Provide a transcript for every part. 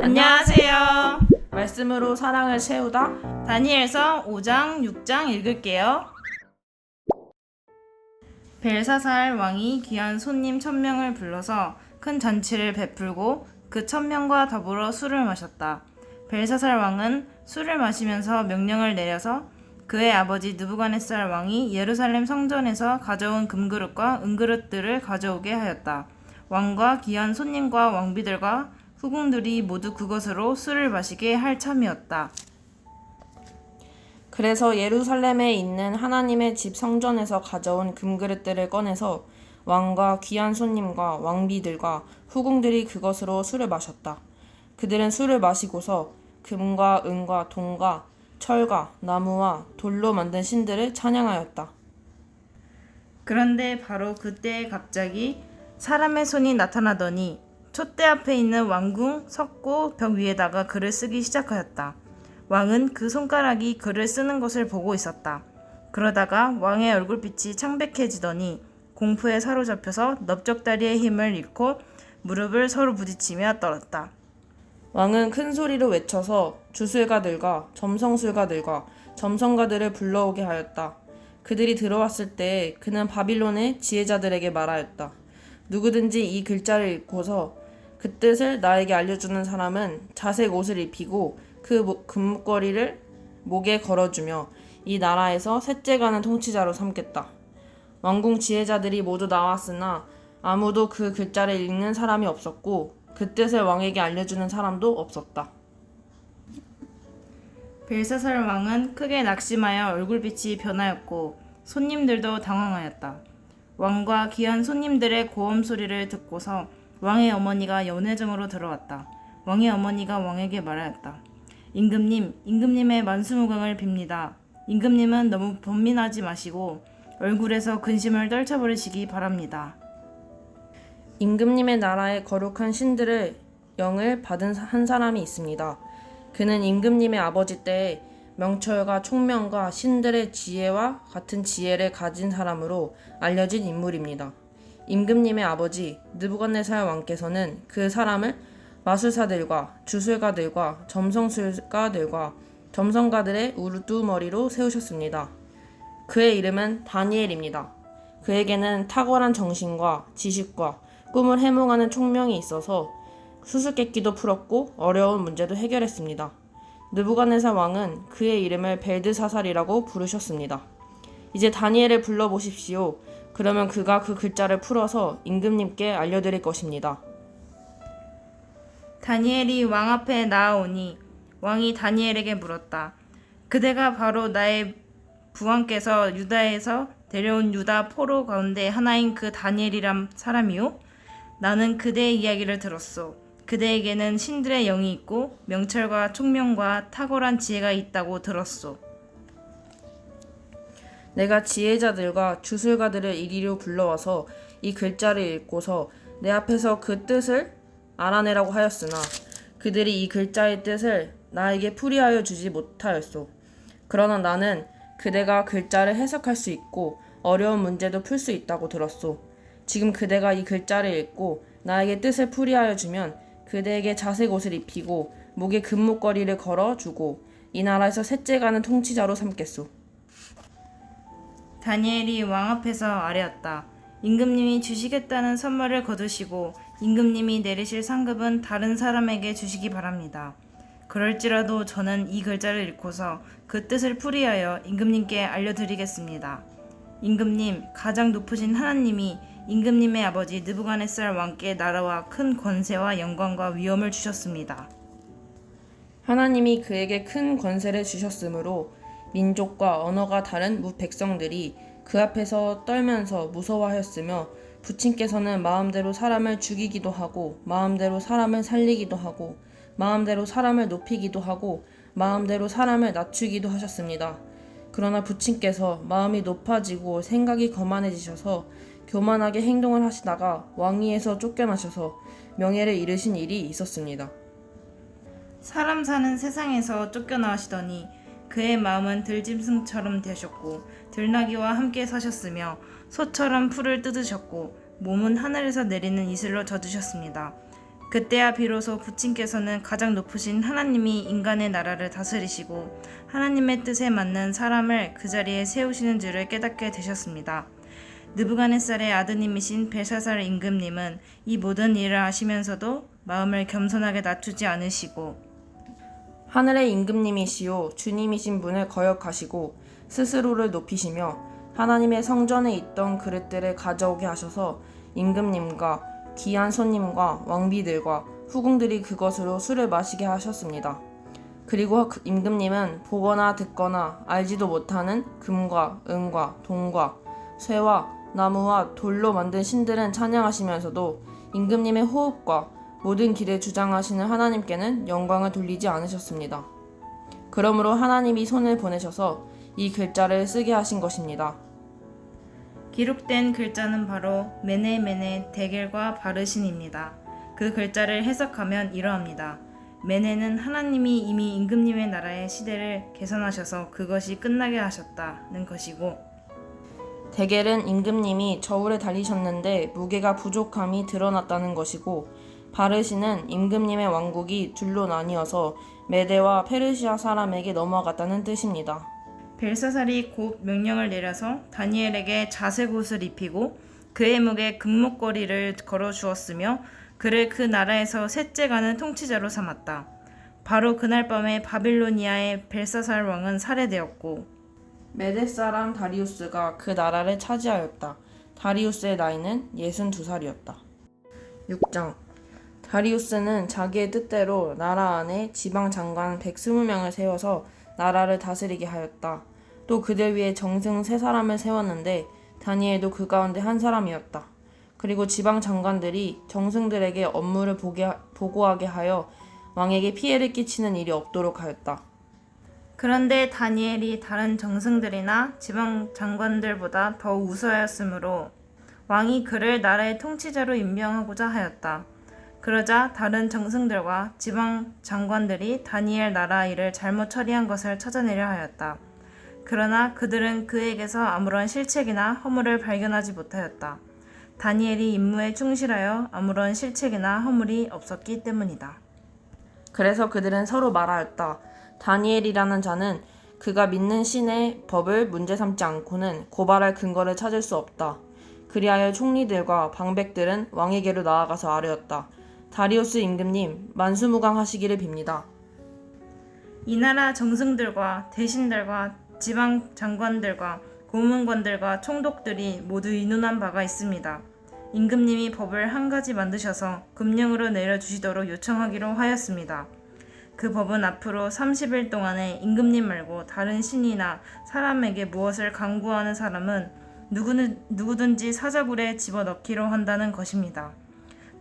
안녕하세요. 말씀으로 사랑을 채우다. 다니엘서 5장, 6장 읽을게요. 벨사살 왕이 귀한 손님 1000명을 불러서 큰 잔치를 베풀고 그 1000명과 더불어 술을 마셨다. 벨사살 왕은 술을 마시면서 명령을 내려서 그의 아버지 느부갓네살 왕이 예루살렘 성전에서 가져온 금그릇과 은그릇들을 가져오게 하였다. 왕과 귀한 손님과 왕비들과 후궁들이 모두 그것으로 술을 마시게 할 참이었다. 그래서 예루살렘에 있는 하나님의 집 성전에서 가져온 금그릇들을 꺼내서 왕과 귀한 손님과 왕비들과 후궁들이 그것으로 술을 마셨다. 그들은 술을 마시고서 금과 은과 동과 철과 나무와 돌로 만든 신들을 찬양하였다. 그런데 바로 그때에 갑자기 사람의 손이 나타나더니 촛대 앞에 있는 왕궁 석고 벽 위에다가 글을 쓰기 시작하였다. 왕은 그 손가락이 글을 쓰는 것을 보고 있었다. 그러다가 왕의 얼굴빛이 창백해지더니 공포에 사로잡혀서 넓적다리의 힘을 잃고 무릎을 서로 부딪히며 떨었다. 왕은 큰 소리로 외쳐서 주술가들과 점성술가들과 점성가들을 불러오게 하였다. 그들이 들어왔을 때 그는 바빌론의 지혜자들에게 말하였다. 누구든지 이 글자를 읽고서 그 뜻을 나에게 알려주는 사람은 자색 옷을 입히고 그 금목걸이를 목에 걸어주며 이 나라에서 셋째가는 통치자로 삼겠다. 왕궁 지혜자들이 모두 나왔으나 아무도 그 글자를 읽는 사람이 없었고 그 뜻을 왕에게 알려주는 사람도 없었다. 벨사살 왕은 크게 낙심하여 얼굴빛이 변하였고 손님들도 당황하였다. 왕과 귀한 손님들의 고음 소리를 듣고서 왕의 어머니가 연회장으로 들어왔다. 왕의 어머니가 왕에게 말하였다. 임금님의 만수무강을 빕니다. 임금님은 너무 번민하지 마시고 얼굴에서 근심을 떨쳐버리시기 바랍니다. 임금님의 나라에 거룩한 신들의 영을 받은 한 사람이 있습니다. 그는 임금님의 아버지 때에 명철과 총명과 신들의 지혜와 같은 지혜를 가진 사람으로 알려진 인물입니다. 임금님의 아버지 느부갓네살 왕께서는 그 사람을 마술사들과 주술가들과 점성술가들과 점성가들의 우두머리로 세우셨습니다. 그의 이름은 다니엘입니다. 그에게는 탁월한 정신과 지식과 꿈을 해몽하는 총명이 있어서 수수께끼도 풀었고 어려운 문제도 해결했습니다. 느부갓네살 왕은 그의 이름을 벨드사살이라고 부르셨습니다. 이제 다니엘을 불러보십시오. 그러면 그가 그 글자를 풀어서 임금님께 알려드릴 것입니다. 다니엘이 왕 앞에 나아오니 왕이 다니엘에게 물었다. 그대가 바로 나의 부왕께서 유다에서 데려온 유다 포로 가운데 하나인 그 다니엘이란 사람이요? 나는 그대의 이야기를 들었소. 그대에게는 신들의 영이 있고 명철과 총명과 탁월한 지혜가 있다고 들었소. 내가 지혜자들과 주술가들을 이리로 불러와서 이 글자를 읽고서 내 앞에서 그 뜻을 알아내라고 하였으나 그들이 이 글자의 뜻을 나에게 풀이하여 주지 못하였소. 그러나 나는 그대가 글자를 해석할 수 있고 어려운 문제도 풀 수 있다고 들었소. 지금 그대가 이 글자를 읽고 나에게 뜻을 풀이하여 주면 그대에게 자색 옷을 입히고 목에 금목걸이를 걸어주고 이 나라에서 셋째가는 통치자로 삼겠소. 다니엘이 왕 앞에서 아뢰었다. 임금님이 주시겠다는 선물을 거두시고 임금님이 내리실 상급은 다른 사람에게 주시기 바랍니다. 그럴지라도 저는 이 글자를 읽고서 그 뜻을 풀이하여 임금님께 알려드리겠습니다. 임금님, 가장 높으신 하나님이 임금님의 아버지 느부갓네살 왕께 나라와 큰 권세와 영광과 위엄을 주셨습니다. 하나님이 그에게 큰 권세를 주셨으므로 민족과 언어가 다른 백성들이 그 앞에서 떨면서 무서워하였으며 부친께서는 마음대로 사람을 죽이기도 하고 마음대로 사람을 살리기도 하고 마음대로 사람을 높이기도 하고 마음대로 사람을 낮추기도 하셨습니다. 그러나 부친께서 마음이 높아지고 생각이 거만해지셔서 교만하게 행동을 하시다가 왕위에서 쫓겨나셔서 명예를 잃으신 일이 있었습니다. 사람 사는 세상에서 쫓겨나시더니 그의 마음은 들짐승처럼 되셨고 들나귀와 함께 사셨으며 소처럼 풀을 뜯으셨고 몸은 하늘에서 내리는 이슬로 젖으셨습니다. 그때야 비로소 부친께서는 가장 높으신 하나님이 인간의 나라를 다스리시고 하나님의 뜻에 맞는 사람을 그 자리에 세우시는 줄을 깨닫게 되셨습니다. 느부갓네살의 아드님이신 벨사살 임금님은 이 모든 일을 아시면서도 마음을 겸손하게 낮추지 않으시고 하늘의 임금님이시요 주님이신 분을 거역하시고 스스로를 높이시며 하나님의 성전에 있던 그릇들을 가져오게 하셔서 임금님과 귀한 손님과 왕비들과 후궁들이 그것으로 술을 마시게 하셨습니다. 그리고 임금님은 보거나 듣거나 알지도 못하는 금과 은과 동과 쇠와 나무와 돌로 만든 신들은 찬양하시면서도 임금님의 호흡과 모든 길을 주장하시는 하나님께는 영광을 돌리지 않으셨습니다. 그러므로 하나님이 손을 보내셔서 이 글자를 쓰게 하신 것입니다. 기록된 글자는 바로 메네메네 데겔과 바르신입니다. 그 글자를 해석하면 이러합니다. 메네는 하나님이 이미 임금님의 나라의 시대를 개선하셔서 그것이 끝나게 하셨다는 것이고, 데겔은 임금님이 저울에 달리셨는데 무게가 부족함이 드러났다는 것이고, 바르신은 임금님의 왕국이 둘로 나뉘어서 메데와 페르시아 사람에게 넘어갔다는 뜻입니다. 벨사살이 곧 명령을 내려서 다니엘에게 자색 옷을 입히고 그의 목에 금목걸이를 걸어 주었으며 그를 그 나라에서 셋째가는 통치자로 삼았다. 바로 그날 밤에 바빌로니아의 벨사살 왕은 살해되었고 메데 사람 다리우스가 그 나라를 차지하였다. 다리우스의 나이는 62살이었다. 6장 다리우스는 자기의 뜻대로 나라 안에 지방 장관 120명을 세워서 나라를 다스리게 하였다. 또 그들 위에 정승 3사람을 세웠는데 다니엘도 그 가운데 한 사람이었다. 그리고 지방 장관들이 정승들에게 업무를 보고하게 하여 왕에게 피해를 끼치는 일이 없도록 하였다. 그런데 다니엘이 다른 정승들이나 지방 장관들보다 더 우수하였으므로 왕이 그를 나라의 통치자로 임명하고자 하였다. 그러자 다른 정승들과 지방 장관들이 다니엘 나라 일을 잘못 처리한 것을 찾아내려 하였다. 그러나 그들은 그에게서 아무런 실책이나 허물을 발견하지 못하였다. 다니엘이 임무에 충실하여 아무런 실책이나 허물이 없었기 때문이다. 그래서 그들은 서로 말하였다. 다니엘이라는 자는 그가 믿는 신의 법을 문제 삼지 않고는 고발할 근거를 찾을 수 없다. 그리하여 총리들과 방백들은 왕에게로 나아가서 아뢰었다. 다리우스 임금님, 만수무강하시기를 빕니다. 이 나라 정승들과 대신들과 지방 장관들과 고문관들과 총독들이 모두 의논한 바가 있습니다. 임금님이 법을 한 가지 만드셔서 금령으로 내려주시도록 요청하기로 하였습니다. 그 법은 앞으로 30일 동안에 임금님 말고 다른 신이나 사람에게 무엇을 강구하는 사람은 누구든지 사자굴에 집어넣기로 한다는 것입니다.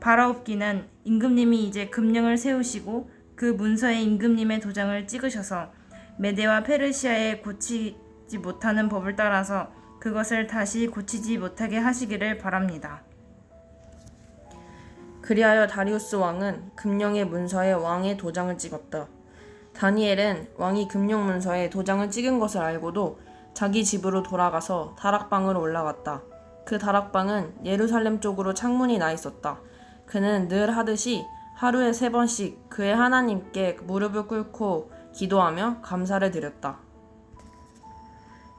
바라옵기는 임금님이 이제 금령을 세우시고 그 문서에 임금님의 도장을 찍으셔서 메데와 페르시아에 고치지 못하는 법을 따라서 그것을 다시 고치지 못하게 하시기를 바랍니다. 그리하여 다리우스 왕은 금령의 문서에 왕의 도장을 찍었다. 다니엘은 왕이 금령 문서에 도장을 찍은 것을 알고도 자기 집으로 돌아가서 다락방으로 올라갔다. 그 다락방은 예루살렘 쪽으로 창문이 나 있었다. 그는 늘 하듯이 하루에 3번씩 그의 하나님께 무릎을 꿇고 기도하며 감사를 드렸다.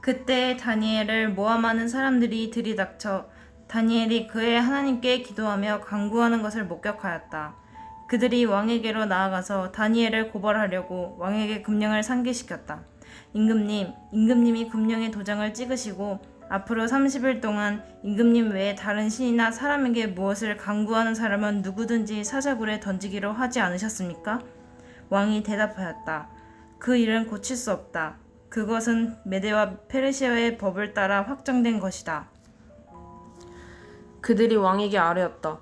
그때 다니엘을 모함하는 사람들이 들이닥쳐 다니엘이 그의 하나님께 기도하며 간구하는 것을 목격하였다. 그들이 왕에게로 나아가서 다니엘을 고발하려고 왕에게 금령을 상기시켰다. 임금님이 금령의 도장을 찍으시고 앞으로 30일 동안 임금님 외에 다른 신이나 사람에게 무엇을 간구하는 사람은 누구든지 사자굴에 던지기로 하지 않으셨습니까? 왕이 대답하였다. 그 일은 고칠 수 없다. 그것은 메데와 페르시아의 법을 따라 확정된 것이다. 그들이 왕에게 아뢰었다.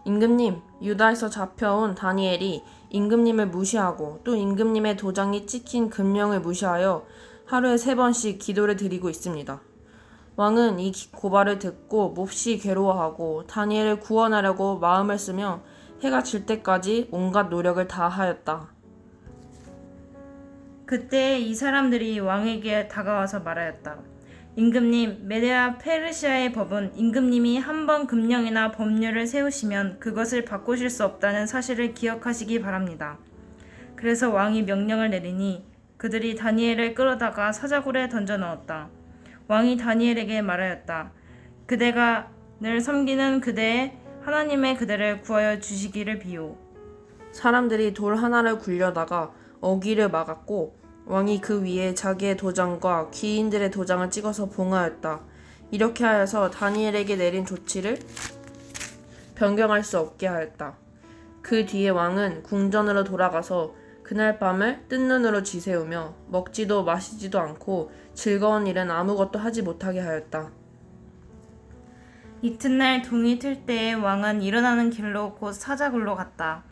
임금님, 유다에서 잡혀온 다니엘이 임금님을 무시하고 또 임금님의 도장이 찍힌 금령을 무시하여 하루에 3번씩 기도를 드리고 있습니다. 왕은 이 고발을 듣고 몹시 괴로워하고 다니엘을 구원하려고 마음을 쓰며 해가 질 때까지 온갖 노력을 다하였다. 그때 이 사람들이 왕에게 다가와서 말하였다. 임금님, 메대와 페르시아의 법은 임금님이 한 번 금령이나 법률을 세우시면 그것을 바꾸실 수 없다는 사실을 기억하시기 바랍니다. 그래서 왕이 명령을 내리니 그들이 다니엘을 끌어다가 사자굴에 던져 넣었다. 왕이 다니엘에게 말하였다. 그대가 늘 섬기는 그대의 하나님의 그대를 구하여 주시기를 비오. 사람들이 돌 하나를 굴려다가 어귀를 막았고 왕이 그 위에 자기의 도장과 귀인들의 도장을 찍어서 봉하였다. 이렇게 하여서 다니엘에게 내린 조치를 변경할 수 없게 하였다. 그 뒤에 왕은 궁전으로 돌아가서 그날 밤을 뜬 눈으로 지새우며 먹지도 마시지도 않고 즐거운 일은 아무것도 하지 못하게 하였다. 이튿날 동이 틀 때에 왕은 일어나는 길로 곧 사자굴로 갔다.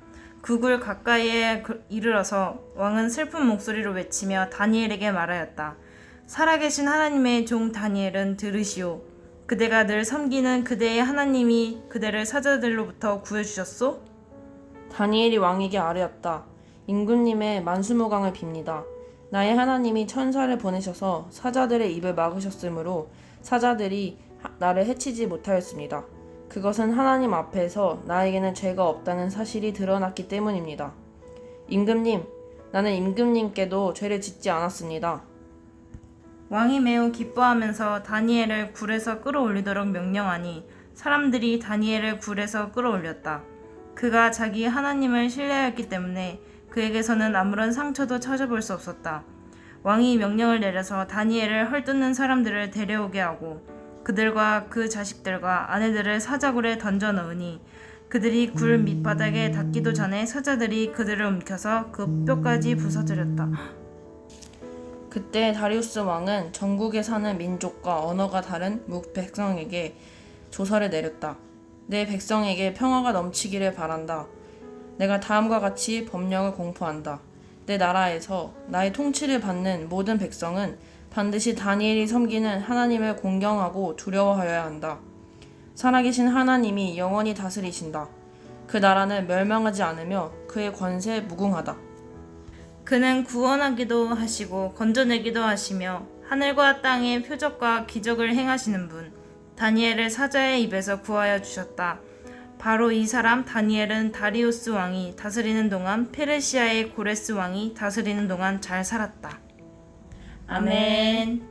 그 굴 가까이에 이르러서 왕은 슬픈 목소리로 외치며 다니엘에게 말하였다. 살아계신 하나님의 종 다니엘은 들으시오. 그대가 늘 섬기는 그대의 하나님이 그대를 사자들로부터 구해주셨소? 다니엘이 왕에게 아뢰었다. 임금님의 만수무강을 빕니다. 나의 하나님이 천사를 보내셔서 사자들의 입을 막으셨으므로 사자들이 나를 해치지 못하였습니다. 그것은 하나님 앞에서 나에게는 죄가 없다는 사실이 드러났기 때문입니다. 임금님, 나는 임금님께도 죄를 짓지 않았습니다. 왕이 매우 기뻐하면서 다니엘을 굴에서 끌어올리도록 명령하니 사람들이 다니엘을 굴에서 끌어올렸다. 그가 자기 하나님을 신뢰하였기 때문에 그에게서는 아무런 상처도 찾아볼 수 없었다. 왕이 명령을 내려서 다니엘을 헐뜯는 사람들을 데려오게 하고 그들과 그 자식들과 아내들을 사자굴에 던져 넣으니 그들이 굴 밑바닥에 닿기도 전에 사자들이 그들을 움켜서 그 뼈까지 부서뜨렸다. 그때 다리우스 왕은 전국에 사는 민족과 언어가 다른 묵 백성에게 조서를 내렸다. 내 백성에게 평화가 넘치기를 바란다. 내가 다음과 같이 법령을 공포한다. 내 나라에서 나의 통치를 받는 모든 백성은 반드시 다니엘이 섬기는 하나님을 공경하고 두려워하여야 한다. 살아계신 하나님이 영원히 다스리신다. 그 나라는 멸망하지 않으며 그의 권세 무궁하다. 그는 구원하기도 하시고 건져내기도 하시며 하늘과 땅의 표적과 기적을 행하시는 분, 다니엘을 사자의 입에서 구하여 주셨다. 바로 이 사람 다니엘은 다리우스 왕이 다스리는 동안 페르시아의 고레스 왕이 다스리는 동안 잘 살았다. 아멘.